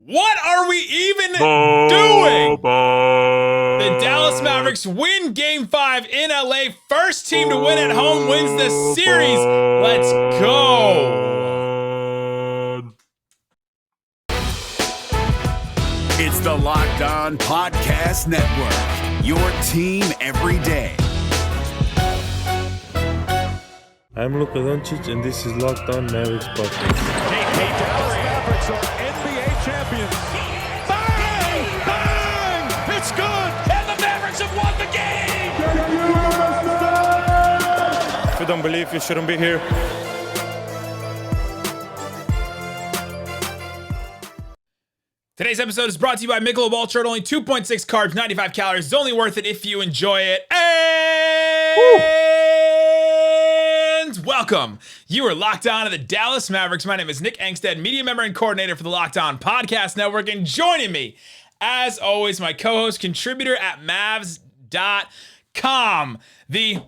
What are we even doing? The Dallas Mavericks win Game 5 in LA. First team to win at home wins the series. Let's go. It's the Locked On Podcast Network, your team every day. I'm Luka Doncic, and this is Locked On Mavericks Podcast. Hey, Dallas Mavericks are NBA champions. Bang! Bang! It's good! And the Mavericks have won the game! If you don't believe, you shouldn't be here. Today's episode is brought to you by Michelob Ultra. Only 2.6 carbs, 95 calories. It's only worth it if you enjoy it. And welcome. You are locked on to the Dallas Mavericks. My name is Nick Angstadt, media member and coordinator for the Locked On Podcast Network. And joining me, as always, my co-host, contributor at Mavs.com, the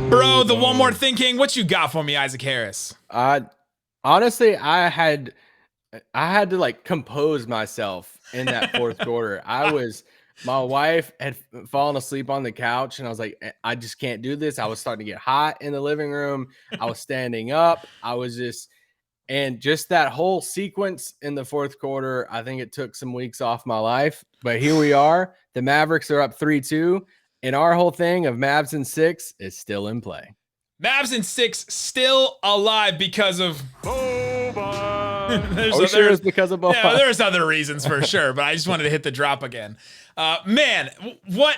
bro, the one more thing king. What you got for me, Isaac Harris? Honestly, I had to like compose myself in that fourth quarter. My wife had fallen asleep on the couch and I was like, I just can't do this. I was starting to get hot in the living room. I was standing up. And just that whole sequence in the fourth quarter, I think it took some weeks off my life, but here we are. The Mavericks are up 3-2 and our whole thing of Mavs in 6 is still in play. Mavs in 6 still alive because of Sure it's because of Boban. Yeah, there's other reasons for sure, but I just wanted to hit the drop again. Man, what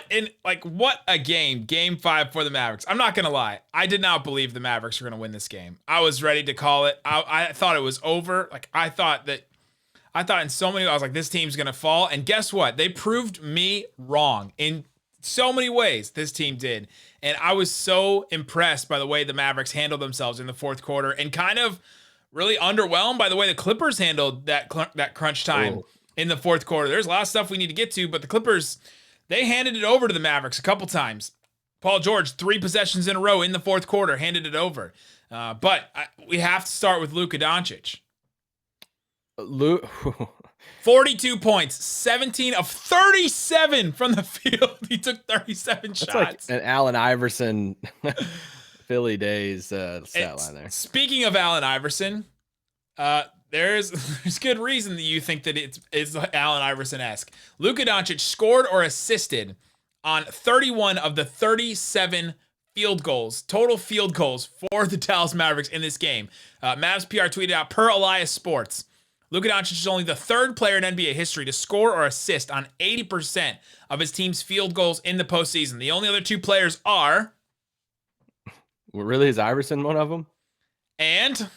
a game. Game 5 for the Mavericks. I'm not gonna lie, I did not believe the Mavericks were gonna win this game. I was ready to call it. I thought it was over. I thought in so many, I was like, this team's gonna fall. And guess what? They proved me wrong in so many ways. This team did, and I was so impressed by the way the Mavericks handled themselves in the fourth quarter, and kind of really underwhelmed by the way the Clippers handled that crunch time in the fourth quarter. There's a lot of stuff we need to get to, but the Clippers, they handed it over to the Mavericks a couple times. Paul George, 3 possessions in a row in the fourth quarter, handed it over. But we have to start with Luka Doncic. 42 points, 17 of 37 from the field. He took 37 shots. Like an Allen Iverson Philly days stat line there. Speaking of Allen Iverson, there's good reason that you think that it's Allen Iverson-esque. Luka Doncic scored or assisted on 31 of the 37 field goals, total field goals for the Dallas Mavericks in this game. Mavs PR tweeted out, per Elias Sports, Luka Doncic is only the 3rd player in NBA history to score or assist on 80% of his team's field goals in the postseason. The only other 2 players are... Really, is Iverson one of them? And...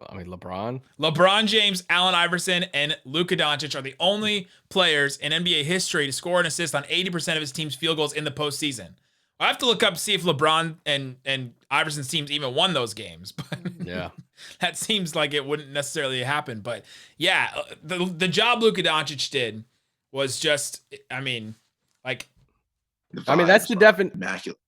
I mean, LeBron James, Allen Iverson, and Luka Doncic are the only players in NBA history to score and assist on 80% of his team's field goals in the postseason. I have to look up to see if LeBron and Iverson's teams even won those games. But yeah, that seems like it wouldn't necessarily happen. But yeah, the job Luka Doncic did was just, that's the immaculate.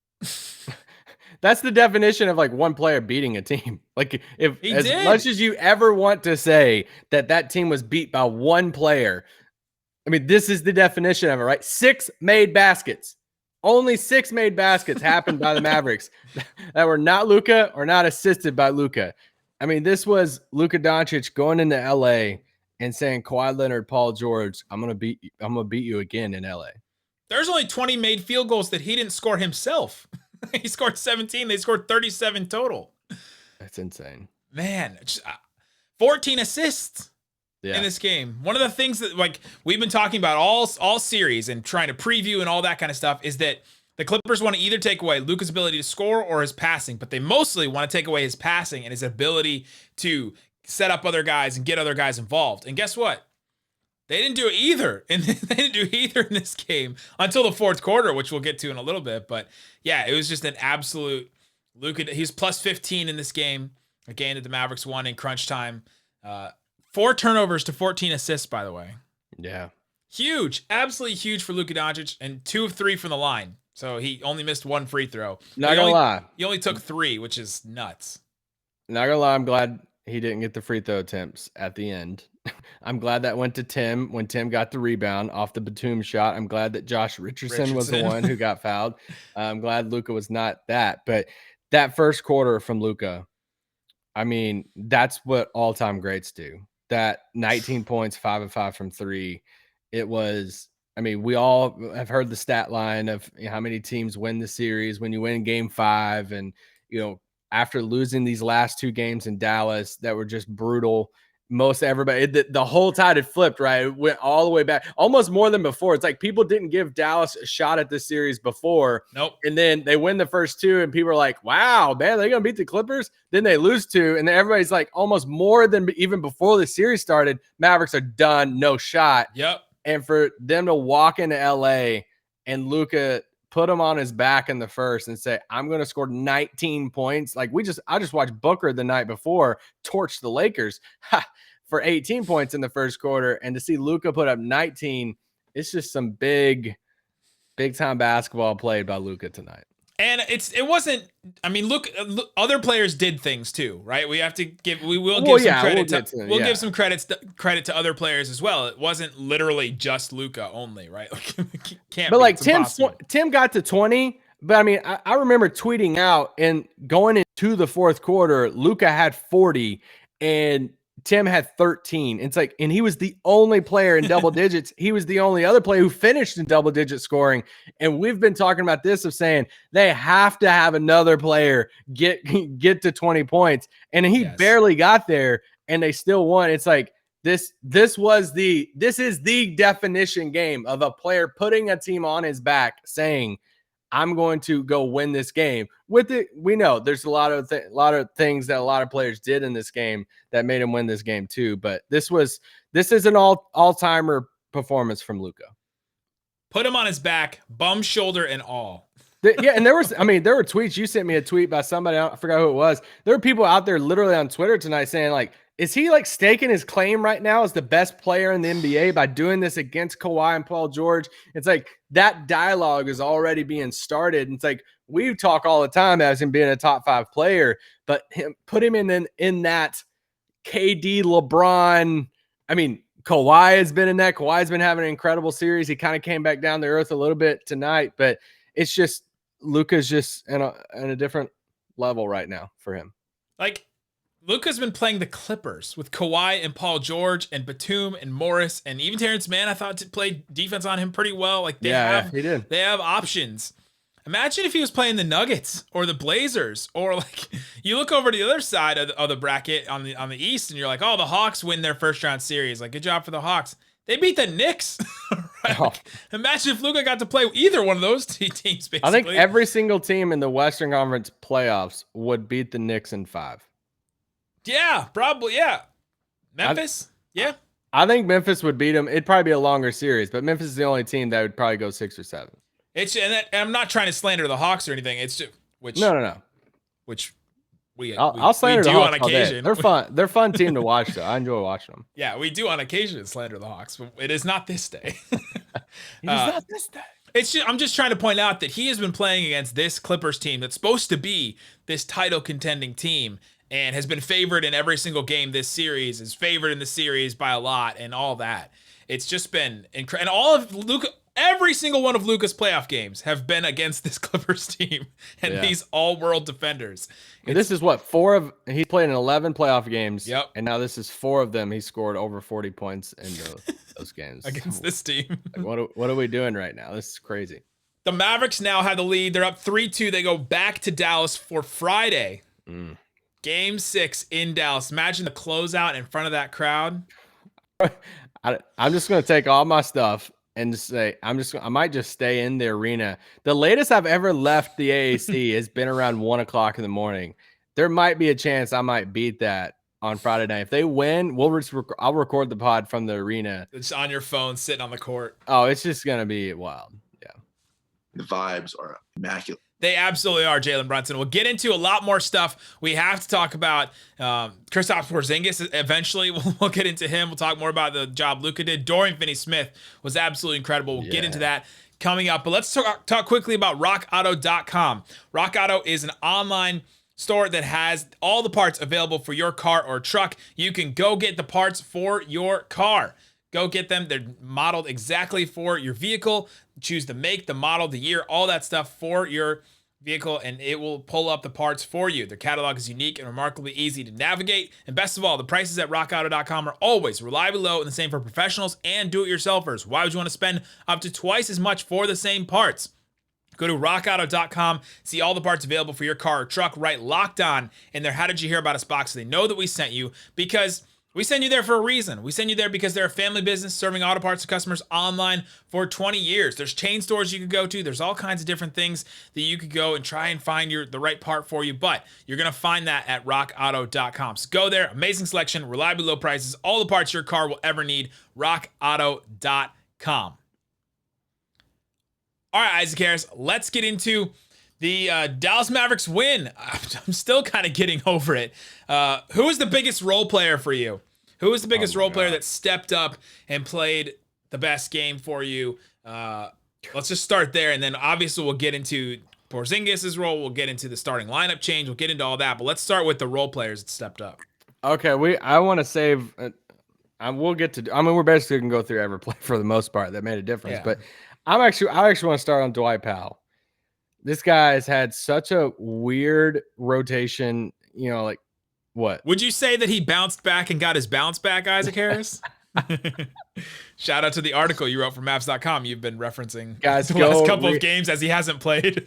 That's the definition of like one player beating a team. Like much as you ever want to say that team was beat by one player, I mean, this is the definition of it, right? 6 made baskets. Only 6 made baskets happened by the Mavericks that were not Luka or not assisted by Luka. I mean, this was Luka Doncic going into LA and saying, Kawhi Leonard, Paul George, I'm gonna beat you again in LA. There's only 20 made field goals that he didn't score himself. He scored 17. They scored 37 total. That's insane. Man, 14 assists in this game. One of the things that we've been talking about all series and trying to preview and all that kind of stuff is that the Clippers want to either take away Luka's ability to score or his passing, but they mostly want to take away his passing and his ability to set up other guys and get other guys involved. And guess what? They didn't do either. And they didn't do either in this game until the fourth quarter, which we'll get to in a little bit. But yeah, it was just an absolute Luka. He's plus 15 in this game. A game that the Mavericks won in crunch time. 4 turnovers to 14 assists, by the way. Yeah. Huge. Absolutely huge for Luka Doncic, and 2 of 3 from the line. So he only missed 1 free throw. Not gonna lie. He only took 3, which is nuts. Not gonna lie, I'm glad he didn't get the free throw attempts at the end. I'm glad that went to Tim when Tim got the rebound off the Batum shot. I'm glad that Josh Richardson was the one who got fouled. I'm glad Luka was not that. But that first quarter from Luka, I mean, that's what all-time greats do. That 19 points, 5 of 5 from 3. It was, I mean, we all have heard the stat line of how many teams win the series when you win game 5. And, after losing these last 2 games in Dallas that were just brutal, most everybody, the whole tide had flipped, right? It went all the way back, almost more than before. It's like people didn't give Dallas a shot at this series before. Nope. And then they win the first 2, and people are like, wow, man, they're going to beat the Clippers? Then they lose 2, and then everybody's like, almost more than even before the series started, Mavericks are done, no shot. Yep. And for them to walk into LA and Luka put him on his back in the first and say, I'm going to score 19 points. Like I just watched Booker the night before torch the Lakers for 18 points in the first quarter. And to see Luka put up 19, it's just some big time basketball played by Luka tonight. And it wasn't, I mean, look, other players did things too, right? We will give some credit to other players as well. It wasn't literally just Luka only, right? Tim got to 20, but I mean, I remember tweeting out and going into the fourth quarter, Luka had 40 and Tim had 13. It's like, and he was the only player in double digits. He was the only other player who finished in double digit scoring. And we've been talking about this of saying they have to have another player get to 20 points. And he barely got there and they still won. It's like this is the definition game of a player putting a team on his back saying, I'm going to go win this game. With it, we know there's a lot of things that a lot of players did in this game that made him win this game too. But this is an all-timer performance from Luka. Put him on his back, bum, shoulder, and all. Yeah, and there were tweets. You sent me a tweet by somebody, I forgot who it was. There were people out there literally on Twitter tonight saying, like, is he like staking his claim right now as the best player in the NBA by doing this against Kawhi and Paul George? It's like that dialogue is already being started. It's like we talk all the time as him being a top 5 player, but put him in that KD, LeBron. I mean, Kawhi has been in that. Kawhi's been having an incredible series. He kind of came back down to earth a little bit tonight, but it's just Luka's just in a different level right now for him. Like, Luka's been playing the Clippers with Kawhi and Paul George and Batum and Morris and even Terrence Mann. I thought to play defense on him pretty well. Like he did. They have options. Imagine if he was playing the Nuggets or the Blazers, or like you look over to the other side of the bracket on the East and you're like, oh, the Hawks win their first round series. Like, good job for the Hawks. They beat the Knicks. Right? Like, imagine if Luka got to play either one of those teams. Basically, I think every single team in the Western Conference playoffs would beat the Knicks in 5. Yeah, probably. Yeah. Memphis. I think Memphis would beat them. It'd probably be a longer series, but Memphis is the only team that would probably go 6 or 7. And I'm not trying to slander the Hawks or anything. It's just, no. Which I'll slander the Hawks on occasion. They're fun. They're a fun team to watch, though. I enjoy watching them. Yeah, we do on occasion slander the Hawks, but it is not this day. It is not this day. I'm just trying to point out that he has been playing against this Clippers team that's supposed to be this title contending team, and has been favored in every single game this series, is favored in the series by a lot, and all that. It's just been incredible. And all of Luka, every single one of Luka's playoff games have been against this Clippers team and these all-world defenders. And this is what, 4 of he's played in 11 playoff games. Yep. And now this is 4 of them. He scored over 40 points in those games against this team. Like, what are we doing right now? This is crazy. The Mavericks now have the lead. They're up 3-2. They go back to Dallas for Friday. Game 6 in Dallas. Imagine the closeout in front of that crowd. I'm just going to take all my stuff and just say, I might just stay in the arena. The latest I've ever left the AAC has been around 1:00 in the morning. There might be a chance I might beat that on Friday night. If they win, I'll record the pod from the arena. It's on your phone, sitting on the court. Oh, it's just going to be wild. Yeah. The vibes are immaculate. They absolutely are, Jalen Brunson. We'll get into a lot more stuff. We have to talk about Kristaps Porzingis eventually. We'll get into him. We'll talk more about the job Luka did. Dorian Finney-Smith was absolutely incredible. We'll get into that coming up. But let's talk quickly about RockAuto.com. Rock Auto is an online store that has all the parts available for your car or truck. You can go get the parts for your car. Go get them. They're modeled exactly for your vehicle. Choose the make, the model, the year, all that stuff for your vehicle, and it will pull up the parts for you. Their catalog is unique and remarkably easy to navigate. And best of all, the prices at rockauto.com are always reliably low, and the same for professionals and do-it-yourselfers. Why would you want to spend up to twice as much for the same parts? Go to rockauto.com, see all the parts available for your car or truck, right Locked On in their How Did You Hear About Us box so they know that we sent you, because we send you there for a reason. We send you there because they're a family business serving auto parts to customers online for 20 years. There's chain stores you could go to. There's all kinds of different things that you could go and try and find the right part for you, but you're going to find that at rockauto.com. So go there. Amazing selection, reliably low prices, all the parts your car will ever need. rockauto.com. All right, Isaac Harris, let's get into the Dallas Mavericks win. I'm still kind of getting over it. Who is the biggest role player for you? Who is the biggest role player that stepped up and played the best game for you? Let's just start there, and then obviously we'll get into Porzingis' role. We'll get into the starting lineup change. We'll get into all that, but let's start with the role players that stepped up. Okay, I want to save. We'll get to. I mean, we're basically gonna go through every play for the most part that made a difference. Yeah. But I actually want to start on Dwight Powell. This guy has had such a weird rotation. You know, like what? Would you say that he bounced back and got his bounce back, Isaac Harris? Shout out to the article you wrote for Mavs.com. You've been referencing guys, the last couple of games as he hasn't played.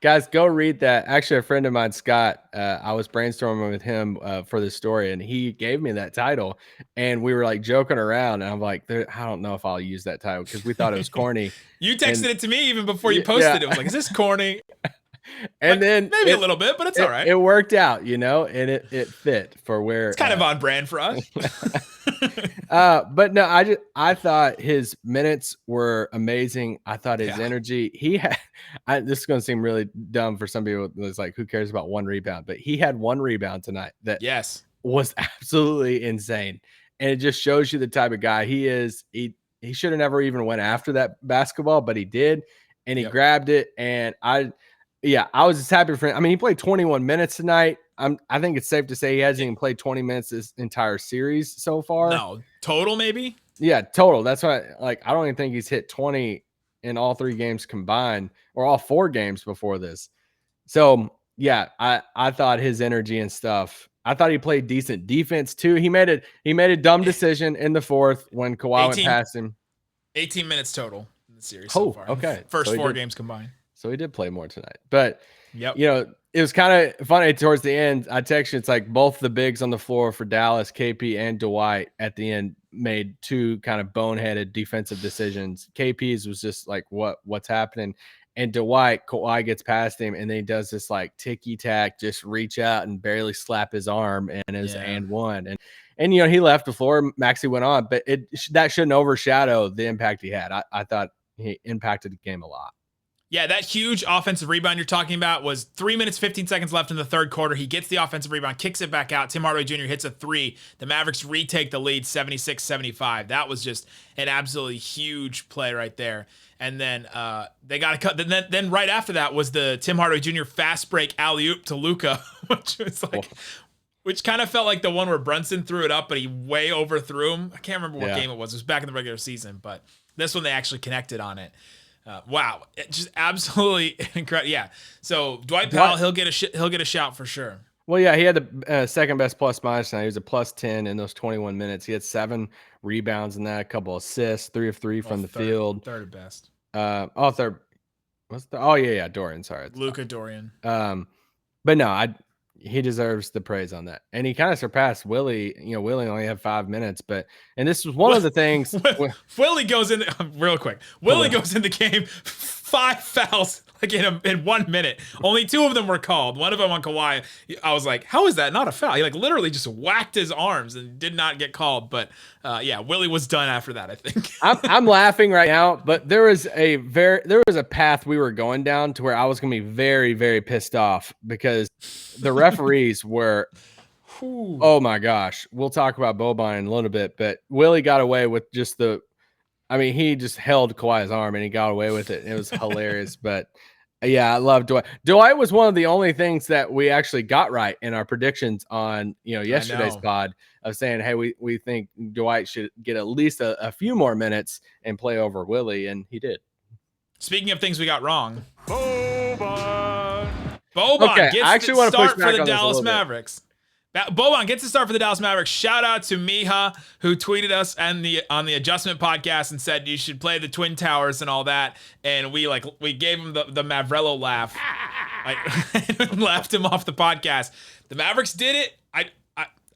Guys, go read that. Actually, a friend of mine, Scott, I was brainstorming with him for this story, and he gave me that title, and we were like joking around, and I'm like, I don't know if I'll use that title because we thought it was corny. You texted it to me even before you posted it. It was like, is this corny? And then maybe a little bit, but it's all right. It worked out, you know, and it fit for where it's kind of on brand for us. But no, I thought his minutes were amazing. I thought his energy, he had, this is going to seem really dumb for some people. It's like, who cares about one rebound? But he had one rebound tonight that was absolutely insane. And it just shows you the type of guy he is. He should have never even went after that basketball, but he did. And he grabbed it. And I was just happy for him. I mean, he played 21 minutes tonight. I think it's safe to say he hasn't even played 20 minutes this entire series so far. No, total maybe? Yeah, total. That's why, I don't even think he's hit 20 in all 3 games combined, or all 4 games before this. So, yeah, I thought his energy and stuff. I thought he played decent defense too. He made a dumb decision in the 4th when Kawhi went past him. 18 minutes total in the series so far. Okay. First 4 games combined. So he did play more tonight. But, you know, it was kind of funny towards the end. I texted, it's like both the bigs on the floor for Dallas, KP and Dwight, at the end made 2 kind of boneheaded defensive decisions. KP's was just like, what's happening? And Kawhi gets past him, and then he does this like ticky-tack, just reach out and barely slap his arm, and is and one. And you know, he left the floor. Maxey went on, but that shouldn't overshadow the impact he had. I thought he impacted the game a lot. Yeah, that huge offensive rebound you're talking about was 3 minutes, 15 seconds left in the 3rd quarter. He gets the offensive rebound, kicks it back out. Tim Hardaway Jr. hits a 3. The Mavericks retake the lead 76-75. That was just an absolutely huge play right there. And then they got a cut. Then right after that was the Tim Hardaway Jr. fast break alley-oop to Luka, which was like, which kind of felt like the one where Brunson threw it up, but he way overthrew him. I can't remember what game it was. It was back in the regular season, but this one they actually connected on it. Wow, just absolutely incredible. Yeah. So Dwight Powell, he'll get a shout for sure. Well, yeah, he had the second best plus minus. Now he was a plus 10 in those 21 minutes. He had 7 rebounds in that, a couple assists, 3 of 3 from the field. Third best. Third. Dorian. Sorry, Luka Dorian. But no, he deserves the praise on that, and he kind of surpassed Willie. You know, Willie only had 5 minutes, and this was one of the things. Willie goes in real quick. Willie goes in the game, 5 fouls like in 1 minute. Only 2 of them were called. One of them on Kawhi. I was like, how is that not a foul? He like literally just whacked his arms and did not get called. But Willie was done after that, I think. I'm laughing right now, but there was a path we were going down to where I was going to be very, very pissed off because the referees were. Oh my gosh. We'll talk about Boban in a little bit, but Willie got away with just he just held Kawhi's arm and he got away with it. It was hilarious, but Yeah, I love Dwight. Dwight was one of the only things that we actually got right in our predictions on, yesterday's pod of saying, hey, we think Dwight should get at least a few more minutes and play over Willie, and he did. Speaking of things we got wrong, Boban. Boban gets the start for the on Dallas Mavericks. Boban gets the start for the Dallas Mavericks. Shout out to Miha, who tweeted us on the Adjustment podcast and said you should play the Twin Towers and all that. And we gave him the Mavrello laugh, laughed him off the podcast. The Mavericks did it.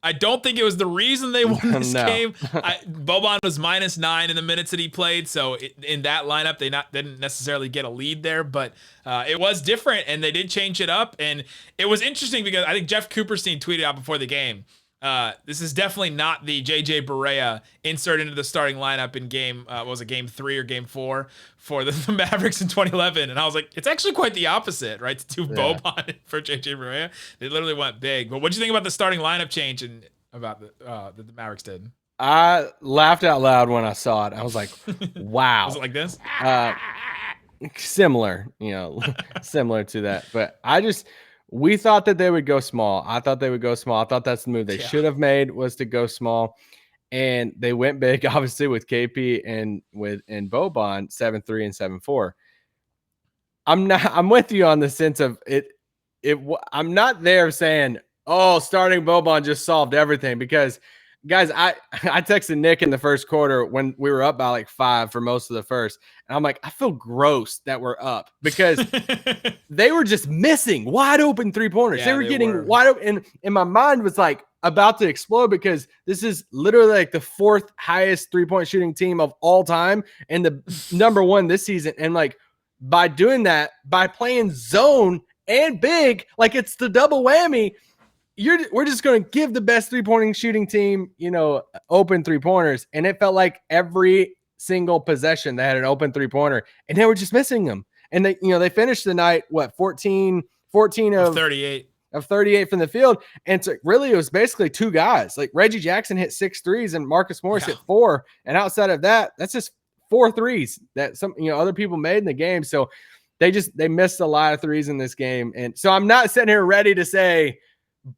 I don't think it was the reason they won this game. Boban was -9 in the minutes that he played, so in that lineup they didn't necessarily get a lead there, but it was different, and they did change it up, and it was interesting because I think Jeff Cooperstein tweeted out before the game, this is definitely not the JJ Barea insert into the starting lineup in game 3 or game 4 for the Mavericks in 2011. And I was like, it's actually quite the opposite, right? To do Boban for JJ Barea. They literally went big. But what do you think about the starting lineup change and about that the Mavericks did? I laughed out loud when I saw it. I was like, wow. Was it like this? Similar, similar to that. But we thought that they would go small. I thought they would go small. I thought that's the move they should have made, was to go small. And they went big, obviously, with KP and Boban 7-3 and 7-4. I'm with you on the sense of it. I'm not there saying, oh, starting Boban just solved everything, because guys, I texted Nick in the first quarter when we were up by like 5 for most of the first. And I'm like, I feel gross that we're up, because they were just missing wide open 3-pointers. They were getting wide open. And my mind was like about to explode, because this is literally like the 4th highest 3-point shooting team of all time and the number 1 this season. And like, by doing that, by playing zone and big, like it's the double whammy. We're just going to give the best 3-point shooting team, open 3-pointers. And it felt like every single possession they had an open 3-pointer, and they were just missing them. And they finished the night, 14 of 38 from the field. And so really it was basically 2 guys. Like Reggie Jackson hit 6 threes and Marcus Morris hit 4. And outside of that, that's just 4 threes that some, other people made in the game. So they missed a lot of threes in this game. And so I'm not sitting here ready to say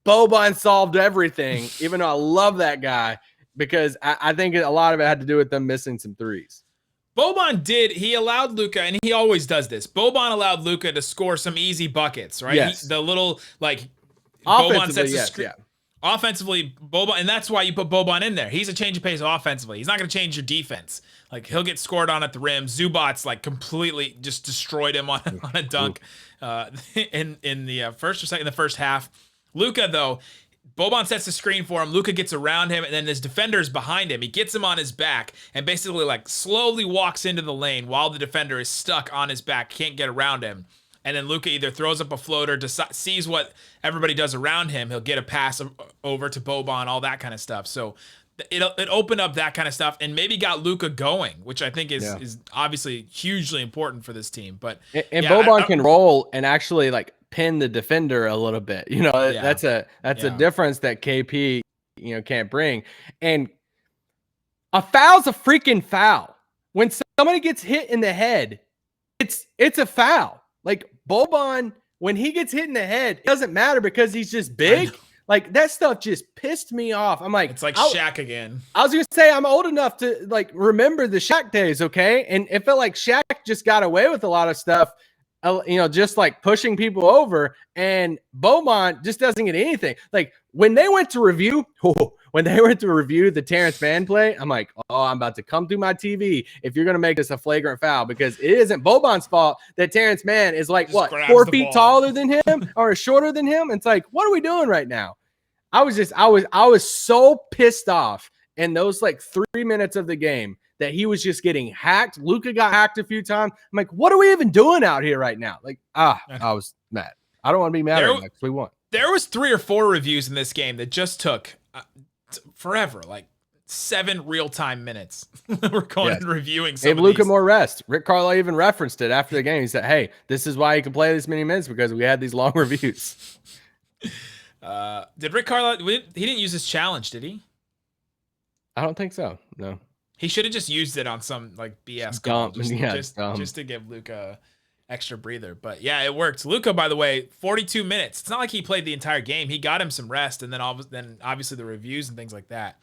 Boban solved everything, even though I love that guy, because I think a lot of it had to do with them missing some threes. Boban he allowed Luka, and he always does this. Boban allowed Luka to score some easy buckets, right? Yes. The little, Boban sets the screen. Yeah. Offensively, Boban, and that's why you put Boban in there. He's a change of pace offensively. He's not going to change your defense. Like, he'll get scored on at the rim. Zubac's completely just destroyed him on a dunk in the first or second, in the first half. Luka, though, Boban sets the screen for him. Luka gets around him, and then his defender's behind him. He gets him on his back and basically slowly walks into the lane while the defender is stuck on his back, can't get around him. And then Luka either throws up a floater, sees what everybody does around him. He'll get a pass over to Boban, all that kind of stuff. So it opened up that kind of stuff and maybe got Luka going, which I think is obviously hugely important for this team. But Boban can roll and actually pin the defender a little bit. That's a difference that KP can't bring. And a foul's a freaking foul. When somebody gets hit in the head, it's a foul. Like Boban, when he gets hit in the head, it doesn't matter because he's just big. Like, that stuff just pissed me off. I'm like, it's like Shaq again. I was gonna say, I'm old enough to remember the Shaq days, okay? And it felt like Shaq just got away with a lot of stuff, just pushing people over, and Boban just doesn't get anything. Like, when they went to review the Terrence Mann play, I'm like, oh, I'm about to come through my TV if you're going to make this a flagrant foul, because it isn't Boban's fault that Terrence Mann is 4 feet taller than him or shorter than him. It's like, what are we doing right now? I was so pissed off in those 3 minutes of the game that he was just getting hacked. Luka got hacked a few times. I'm like, what are we even doing out here right now? I was mad. I don't want to be mad right now because we won. There was 3 or 4 reviews in this game that just took forever, 7 real-time minutes. We're going and reviewing some of Luka these. more rest. Rick Carlisle even referenced it after the game. He said, hey, this is why he can play this many minutes, because we had these long reviews. Did Rick Carlisle, he didn't use his challenge, did he? I don't think so. No. He should have just used it on some BS dump, call, just to give Luka extra breather. But yeah, it worked. Luka, by the way, 42 minutes. It's not like he played the entire game. He got him some rest, and then obviously the reviews and things like that.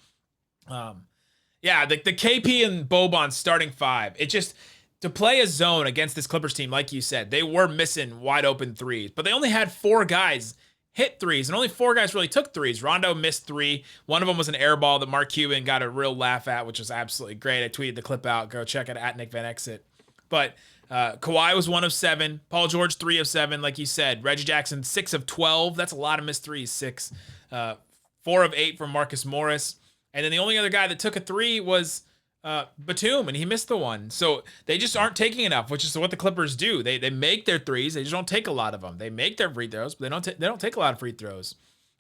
Yeah, the KP and Boban starting five. It just, to play a zone against this Clippers team, like you said, they were missing wide open threes, but they only had 4 guys hit threes, and only 4 guys really took threes. Rondo missed 3. One of them was an air ball that Mark Cuban got a real laugh at, which was absolutely great. I tweeted the clip out. Go check it at Nick Van Exit. But Kawhi was 1 of 7. Paul George 3 of 7, like you said. Reggie Jackson 6 of 12. That's a lot of missed threes. 6, 4 of 8 from Marcus Morris. And then the only other guy that took a 3 was Batum, and he missed the one. So they just aren't taking enough, which is what the Clippers do. They make their threes. They just don't take a lot of them. They make their free throws, but they don't take a lot of free throws.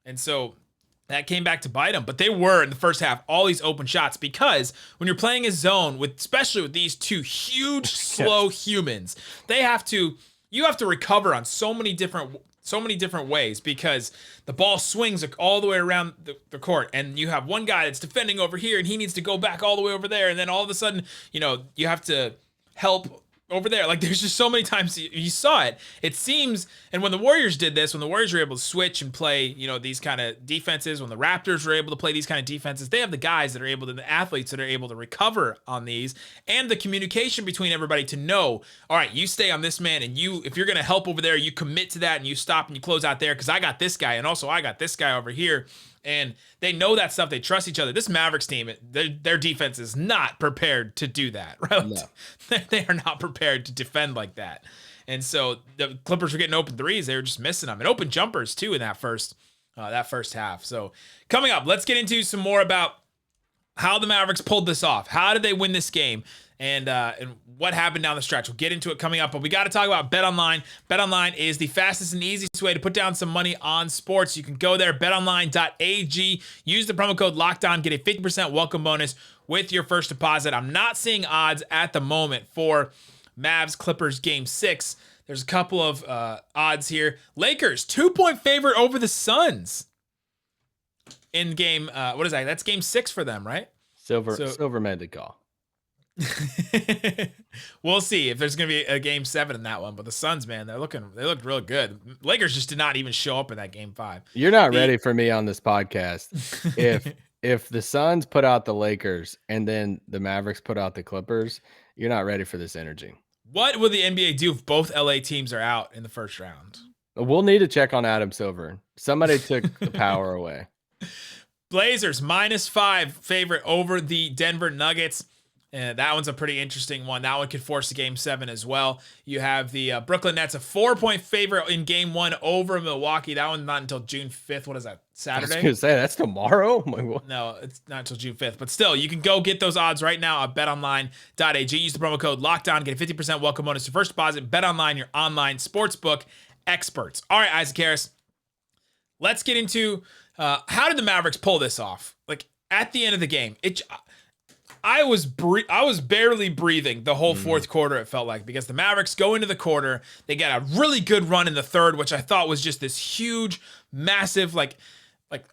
And so that came back to bite them. But they were, in the first half, all these open shots, because when you're playing a zone, especially with these 2 huge, slow humans, you have to recover on so many different ways, because the ball swings all the way around the court, and you have one guy that's defending over here, and he needs to go back all the way over there, and then all of a sudden, you have to help over there. Like, there's just so many times you saw it. It seems, and when the Warriors did this, when the Warriors were able to switch and play, these kind of defenses, when the Raptors were able to play these kind of defenses, they have the guys that are able to, the athletes that are able to recover on these, and the communication between everybody to know, all right, you stay on this man, and if you're going to help over there, you commit to that, and you stop and you close out there, because I got this guy, and also I got this guy over here. And they know that stuff. They trust each other. This Mavericks team, their defense is not prepared to do that, right? No. They are not prepared to defend like that. And so the Clippers were getting open threes. They were just missing them. And open jumpers, too, in that first half. So coming up, let's get into some more about how the Mavericks pulled this off. How did they win this game? And what happened down the stretch. We'll get into it coming up, but we got to talk about BetOnline. BetOnline is the fastest and easiest way to put down some money on sports. You can go there, betonline.ag, use the promo code LOCKEDON, get a 50% welcome bonus with your first deposit. I'm not seeing odds at the moment for Mavs Clippers Game 6. There's a couple of odds here. Lakers, 2-point favorite over the Suns in game, what is that? That's Game 6 for them, right? Silver made the call. We'll see if there's gonna be a Game 7 in that one, but the Suns, man, they looked real good. Lakers just did not even show up in that Game 5. You're not ready for me on this podcast. If the Suns put out the Lakers and then the Mavericks put out the Clippers, you're not ready for this energy. What will the NBA do if both LA teams are out in the first round? We'll need to check on Adam Silver. Somebody took the power away. Blazers -5 favorite over the Denver Nuggets. And that one's a pretty interesting one. That one could force a Game 7 as well. You have the Brooklyn Nets, a 4-point favorite in Game 1 over Milwaukee. That one's not until June 5th. What is that, Saturday? I was going to say, that's tomorrow? No, it's not until June 5th. But still, you can go get those odds right now at betonline.ag. Use the promo code LOCKEDON. Get a 50% welcome bonus to first deposit. BetOnline, your online sportsbook experts. All right, Isaac Harris. Let's get into how did the Mavericks pull this off? Like, at the end of the game, I was barely breathing the whole fourth quarter, it felt like, because the Mavericks go into the quarter. They get a really good run in the third, which I thought was just this huge, massive, like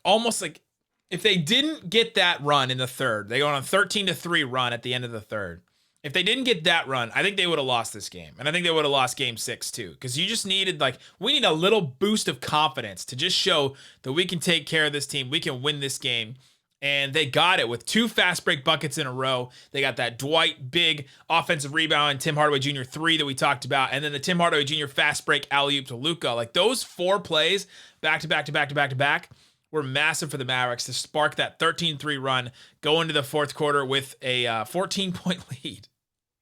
almost like if they didn't get that run in the third, they go on a 13-3 run at the end of the third. If they didn't get that run, I think they would have lost this game. And I think they would have lost Game 6 too, because you just needed, we need a little boost of confidence to just show that we can take care of this team. We can win this game. And they got it with 2 fast break buckets in a row. They got that Dwight big offensive rebound, Tim Hardaway Jr. 3 that we talked about, and then the Tim Hardaway Jr. fast break alley-oop to Luka. Like, those 4 plays back to back were massive for the Mavericks to spark that 13-3 run, go into the fourth quarter with a 14-point lead.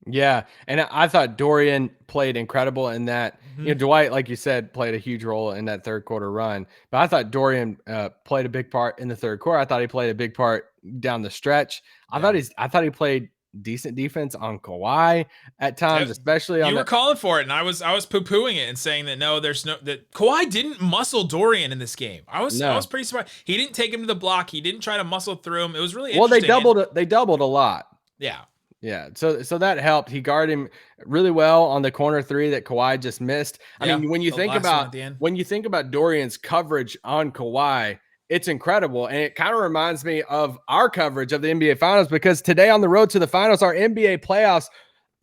Yeah, and I thought Dorian played incredible in that. Dwight, like you said, played a huge role in that third quarter run. But I thought Dorian played a big part in the third quarter. I thought he played a big part down the stretch. I thought he played decent defense on Kawhi at times, especially on. You were calling for it, and I was poo-pooing it and saying that that Kawhi didn't muscle Dorian in this game. I was pretty surprised. He didn't take him to the block. He didn't try to muscle through him. It was really interesting. They doubled a lot. Yeah. Yeah, so that helped. He guarded him really well on the corner 3 that Kawhi just missed. I mean, when you think about Dorian's coverage on Kawhi, it's incredible, and it kind of reminds me of our coverage of the NBA Finals, because today on the road to the finals, our NBA playoffs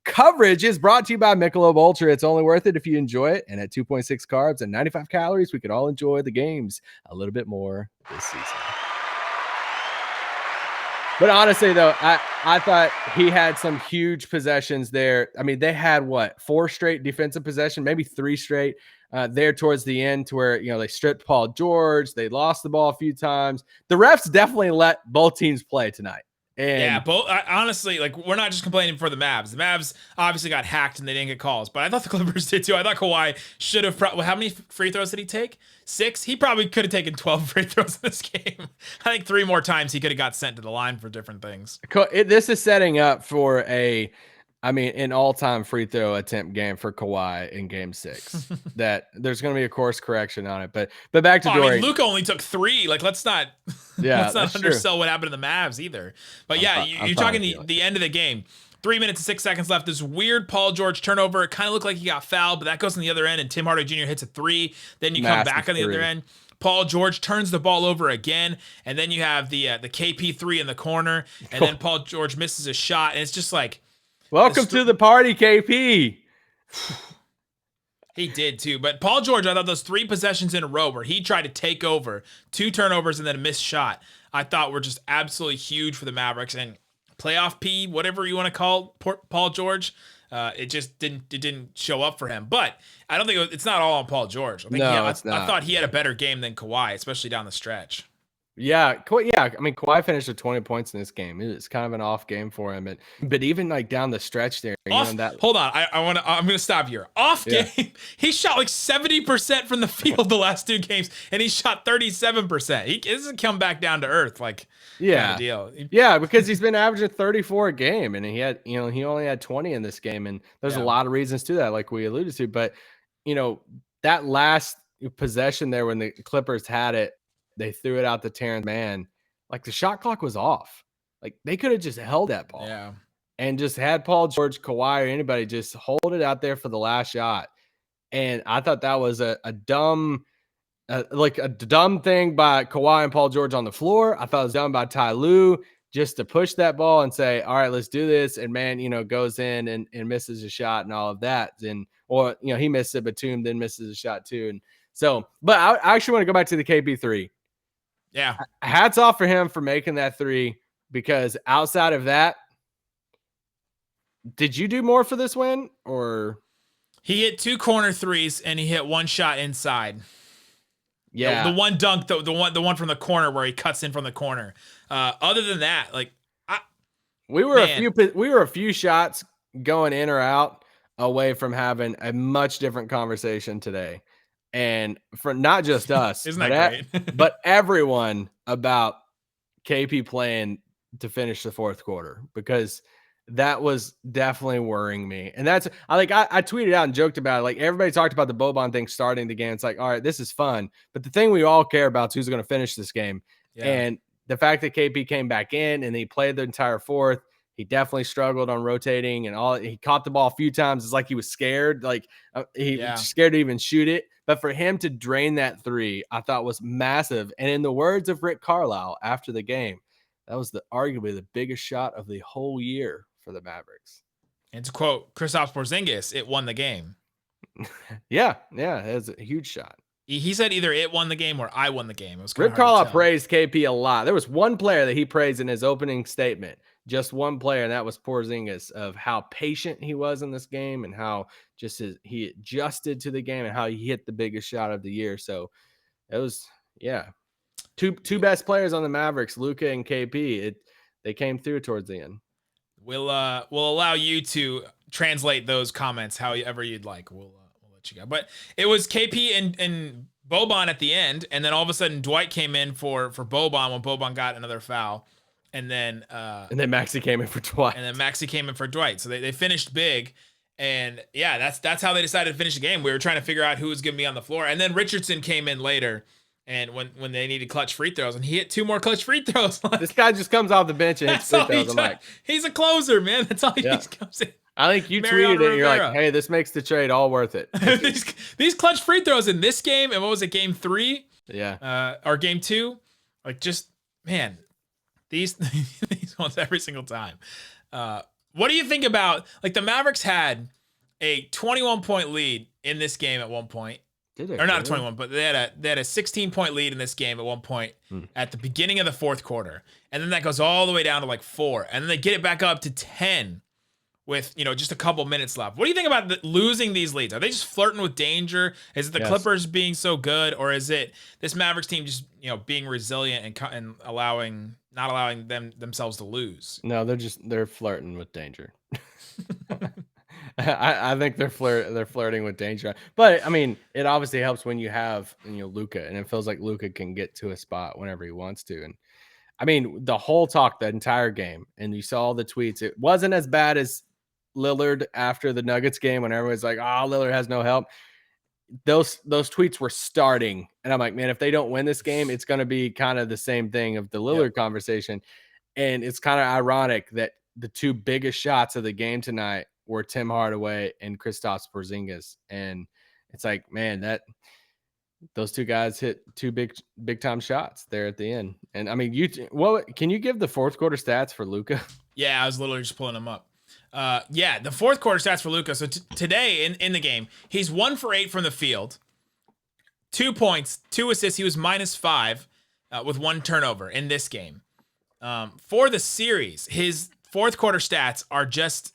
coverage is brought to you by Michelob Ultra. It's only worth it if you enjoy it. And at 2.6 carbs and 95 calories, we could all enjoy the games a little bit more this season. But honestly, though, I thought he had some huge possessions there. I mean, they had, 4 straight defensive possession, maybe 3 straight there towards the end to where, they stripped Paul George. They lost the ball a few times. The refs definitely let both teams play tonight. And yeah, honestly, we're not just complaining for the Mavs. The Mavs obviously got hacked and they didn't get calls, but I thought the Clippers did too. I thought Kawhi should have. How many free throws did he take? 6. He probably could have taken 12 free throws in this game. I think 3 more times he could have got sent to the line for different things. This is setting up for an all-time free throw attempt game for Kawhi in Game 6. That there's going to be a course correction on it, but back to Dory. Luka only took 3. Let's not undersell what happened to the Mavs either. But you're talking the end of the game. 3 minutes and 6 seconds left. This weird Paul George turnover. It kind of looked like he got fouled, but that goes on the other end, and Tim Hardaway Jr. hits a 3. Then you come back on the other end. Paul George turns the ball over again, and then you have the KP 3 in the corner, and then Paul George misses a shot, and it's just like, welcome to the party, KP. He did too, but Paul George, I thought those 3 possessions in a row where he tried to take over, 2 turnovers and then a missed shot, I thought were just absolutely huge for the Mavericks. And playoff P, whatever you want to call Paul George, it just didn't show up for him. But I don't think it's not all on Paul George. I think it's not. I thought he had a better game than Kawhi, especially down the stretch. Yeah. Kawhi finished with 20 points in this game. It was kind of an off game for him, but even down the stretch there, hold on, I'm gonna stop here. Game, he shot 70% from the field the last 2 games, and he shot 37%. He doesn't come back down to earth kind of deal. Yeah, because he's been averaging 34 a game, and he only had 20 in this game, and there's a lot of reasons to that, like we alluded to. But that last possession there when the Clippers had it. They threw it out to Terrence Mann. The shot clock was off. They could have just held that ball. Yeah. And just had Paul George, Kawhi, or anybody just hold it out there for the last shot. And I thought that was a dumb thing by Kawhi and Paul George on the floor. I thought it was done by Ty Lue just to push that ball and say, all right, let's do this. And man, goes in and misses a shot and all of that. Or he missed it, but Batum then misses a shot too. And so, but I actually want to go back to the KP3. Yeah. Hats off for him for making that 3, because outside of that, did you do more for this win, or? He hit 2 corner 3s and he hit 1 shot inside. Yeah. The one dunk, the one from the corner where he cuts in from the corner. Other than that, we were a few shots going in or out away from having a much different conversation today. And for not just us, isn't that great? but everyone about KP playing to finish the 4th quarter, because that was definitely worrying me. And that's I tweeted out and joked about it. Everybody talked about the Boban thing starting the game. It's all right, this is fun. But the thing we all care about is who's going to finish this game. Yeah. And the fact that KP came back in and he played the entire 4th, he definitely struggled on rotating and all. He caught the ball a few times. It's like he was scared. He was scared to even shoot it. But for him to drain that 3, I thought was massive. And in the words of Rick Carlisle after the game, that was arguably the biggest shot of the whole year for the Mavericks. And to quote Kristaps Porzingis, it won the game. Yeah, it was a huge shot. He said either it won the game or I won the game. It was Rick Carlisle praised KP a lot. There was one player that he praised in his opening statement. Just one player, and that was Porzingis, of how patient he was in this game and how he adjusted to the game and how he hit the biggest shot of the year. So it was, two best players on the Mavericks, Luka and KP. They came through towards the end. We'll allow you to translate those comments however you'd like. We'll let you go. But it was KP and Boban at the end, and then all of a sudden Dwight came in for Boban when Boban got another foul. And then Maxey came in for Dwight. So they finished big. And that's how they decided to finish the game. We were trying to figure out who was going to be on the floor. And then Richardson came in later, and when they needed clutch free throws, and he hit 2 more clutch free throws. This guy just comes off the bench and hits free throws. He's a closer, man. That's all he comes in. I think you tweeted it. And you're like, hey, this makes the trade all worth it. these clutch free throws in this game, and what was it, game 3? Yeah. Or game 2? Man, these ones every single time. What do you think about, like, the Mavericks had a 21-point lead in this game at one point. Did they? Or not a really? 21, but they had a 16-point lead in this game at one point at the beginning of the fourth quarter. And then that goes all the way down to like 4. And then they get it back up to 10 with, just a couple minutes left. What do you think about losing these leads? Are they just flirting with danger? Is it the Clippers being so good, or is it this Mavericks team just, being resilient and not allowing themselves to lose? No, they're flirting with danger. I think they're flirting with danger. But I mean, it obviously helps when you have Luka, and it feels like Luka can get to a spot whenever he wants to. And I mean, the whole talk, the entire game, and you saw the tweets. It wasn't as bad as Lillard after the Nuggets game when everyone's like, "Oh, Lillard has no help." Those tweets were starting, and I'm like, man, if they don't win this game, it's going to be kind of the same thing of the Lillard conversation. And it's kind of ironic that the two biggest shots of the game tonight were Tim Hardaway and Kristaps Porzingis. And it's like, man, that those two guys hit two big time shots there at the end. And I mean, can you give the fourth quarter stats for Luka? Yeah, I was literally just pulling them up. The fourth quarter stats for Luka. So today in the game, he's 1 for 8 from the field, 2 points, 2 assists. He was -5 with 1 turnover in this game. For the series, his fourth quarter stats are just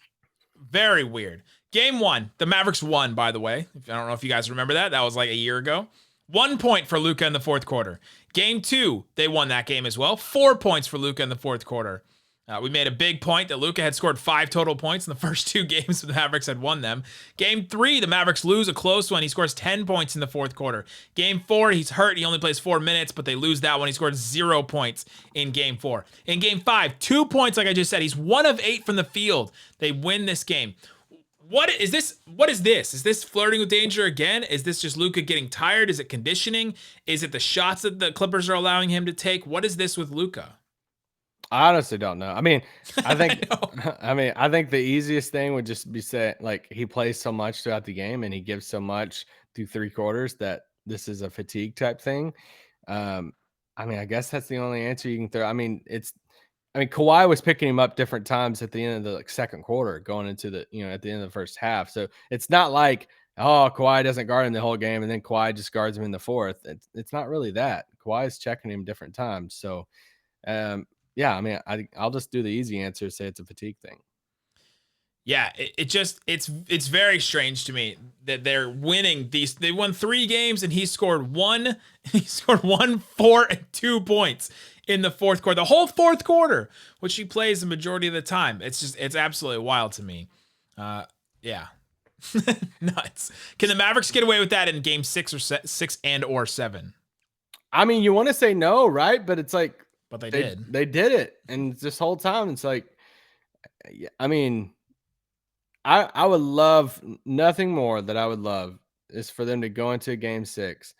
very weird. Game 1, the Mavericks won, by the way. I don't know if you guys remember that. That was like a year ago. 1 point for Luka in the fourth quarter. Game 2, they won that game as well. 4 points for Luka in the fourth quarter. We made a big point that Luka had scored 5 total points in the first 2 games the Mavericks had won them. Game 3, the Mavericks lose a close one. He scores 10 points in the fourth quarter. Game 4, he's hurt. He only plays 4 minutes, but they lose that one. He scored 0 points in Game 4. In Game 5, 2 points, like I just said. He's 1 of 8 from the field. They win this game. What is this? Is this flirting with danger again? Is this just Luka getting tired? Is it conditioning? Is it the shots that the Clippers are allowing him to take? What is this with Luka? I honestly don't know. I mean, I think I think the easiest thing would just be say, like, he plays so much throughout the game and he gives so much through 3 quarters that this is a fatigue type thing. I mean, I guess that's the only answer you can throw. I mean, Kawhi was picking him up different times at the end of the second quarter, going into the at the end of the first half. So it's not like, oh, Kawhi doesn't guard him the whole game and then Kawhi just guards him in the fourth. It's not really that. Kawhi is checking him different times. So yeah, I mean, I'll just do the easy answer, say it's a fatigue thing. Yeah, it's very strange to me that they're winning these. They won 3 games and he scored 1. He scored 1, 4, and 2 points in the fourth quarter. The whole fourth quarter, which he plays the majority of the time. It's absolutely wild to me. Yeah. Nuts. Can the Mavericks get away with that in game 6 or 7? I mean, you want to say no, right? But it's like, but they did. They did it. And this whole time, it's like, I mean, I would love nothing more that I would love is for them to go into a game 6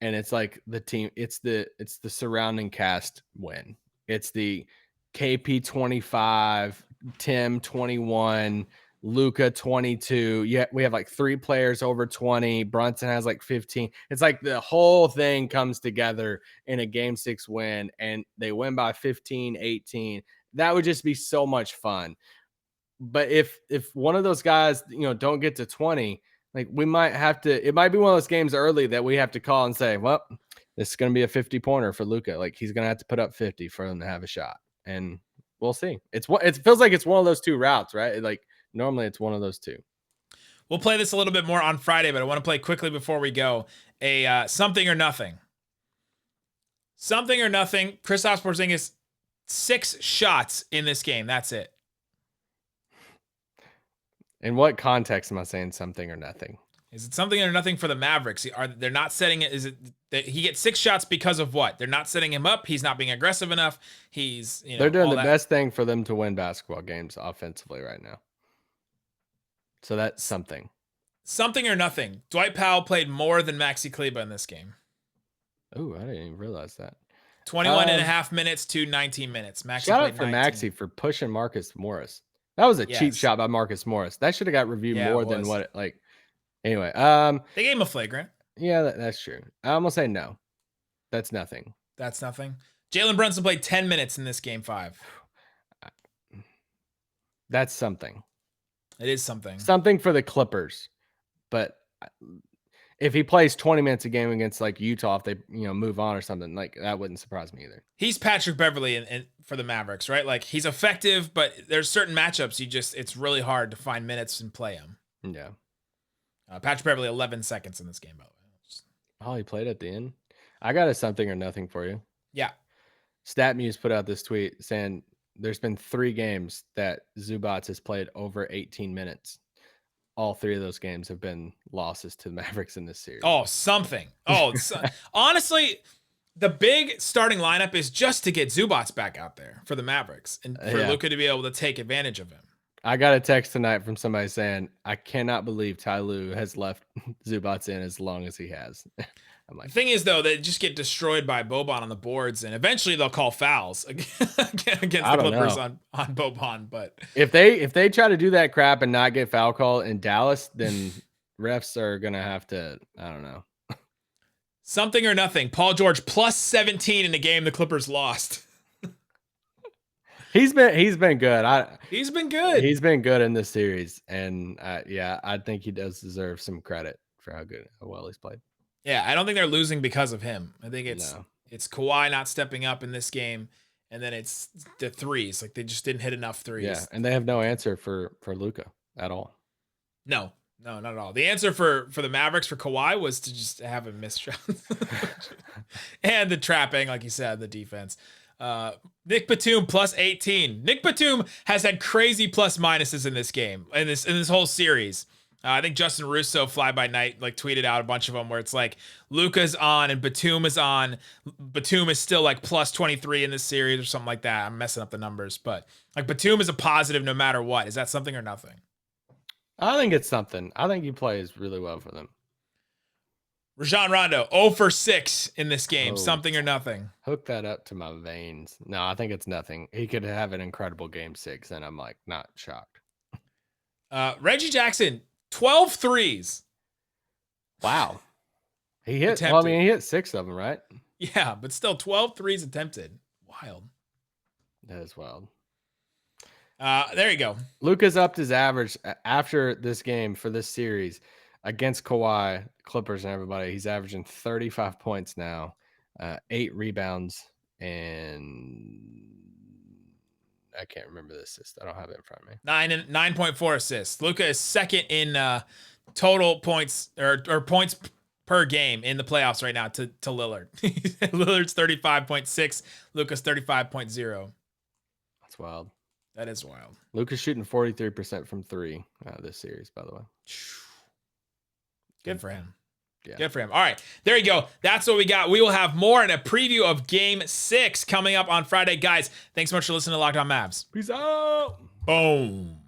and it's like the team, it's the surrounding cast win. It's the KP 25, Tim 21, Luka 22. Yeah, we have like 3 players over 20. Brunson has like 15. It's like the whole thing comes together in a game 6 win and they win by 15, 18. That would just be so much fun. But if one of those guys, don't get to 20, like we might have to, it might be one of those games early that we have to call and say, well, this is going to be a 50-pointer for Luka. Like he's going to have to put up 50 for him to have a shot. And we'll see. It feels like it's one of those 2 routes, right? Like normally it's one of those 2. We'll play this a little bit more on Friday, but I want to play quickly before we go. A something or nothing. Something or nothing. Kristaps Porzingis, 6 shots in this game. That's it. In what context am I saying something or nothing? Is it something or nothing for the Mavericks? They're not setting it? Is it that he gets 6 shots because of what? They're not setting him up. He's not being aggressive enough. He's they're doing the best thing for them to win basketball games offensively right now. So that's something. Something or nothing. Dwight Powell played more than Maxi Kleber in this game. Oh, I didn't even realize that. 21 and a half minutes to 19 minutes. Maxi shout played out for 19. Maxi for pushing Marcus Morris. That was a cheap shot by Marcus Morris. That should have got reviewed more than what it, like. Anyway, they gave him a flagrant. Yeah, that's true. I'm gonna say no. That's nothing. That's nothing. Jalen Brunson played 10 minutes in this game 5. That's something. It is something. Something for the Clippers. But if he plays 20 minutes a game against like Utah, if they move on or something, like that wouldn't surprise me either. He's Patrick Beverley for the Mavericks, right? Like he's effective, but there's certain matchups it's really hard to find minutes and play him. Yeah. Patrick Beverley 11 seconds in this game, by the way. Oh, he played at the end. I got a something or nothing for you. Yeah. StatMuse put out this tweet saying there's been 3 games that Zubac has played over 18 minutes. All 3 of those games have been losses to the Mavericks in this series. Oh, something. Oh, honestly, the big starting lineup is just to get Zubac back out there for the Mavericks and for Luka to be able to take advantage of him. I got a text tonight from somebody saying, I cannot believe Ty Lue has left Zubac in as long as he has. I'm like, the thing is, though, they just get destroyed by Boban on the boards, and eventually they'll call fouls against the Clippers on Boban. But if they try to do that crap and not get foul call in Dallas, then refs are gonna have to, I don't know. Something or nothing. Paul George plus 17 in a game the Clippers lost. He's been good. He's been good. He's been good in this series, and I think he does deserve some credit for how well he's played. Yeah, I don't think they're losing because of him. I think it's Kawhi not stepping up in this game, and then it's the threes. Like they just didn't hit enough threes. Yeah, and they have no answer for Luka at all. No, not at all. The answer for the Mavericks for Kawhi was to just have him miss shots, and the trapping, like you said, the defense. Nick Batum plus 18. Nick Batum has had crazy plus minuses in this game, in this whole series. I think Justin Russo, Fly By Night, like tweeted out a bunch of them where it's like Luka's on and Batum is on. Batum is still like plus 23 in this series or something like that. I'm messing up the numbers, but like Batum is a positive no matter what. Is that something or nothing? I think it's something. I think he plays really well for them. Rajon Rondo 0 for 6 in this game. Oh, something or nothing. Hook that up to my veins. No, I think it's nothing. He could have an incredible game 6, and I'm like not shocked. Reggie Jackson, 12 threes. Wow. He hit, attempted. well, I mean, he hit 6 of them, right? Yeah, but still 12 threes attempted. Wild. That is wild. There you go. Luka's upped his average after this game for this series against Kawhi, Clippers, and everybody. He's averaging 35 points now, 8 rebounds, and I can't remember the assist. I don't have it in front of me. 9.4 assists. Luka is second in total points or points per game in the playoffs right now to Lillard. Lillard's 35.6. Luka's 35.0. That's wild. That is wild. Luka's shooting 43% from 3 this series, by the way. Good for him. Yeah. Good for him. All right, there you go. That's what we got. We will have more in a preview of Game 6 coming up on Friday. Guys, thanks so much for listening to Locked On Mavs. Peace out. Boom.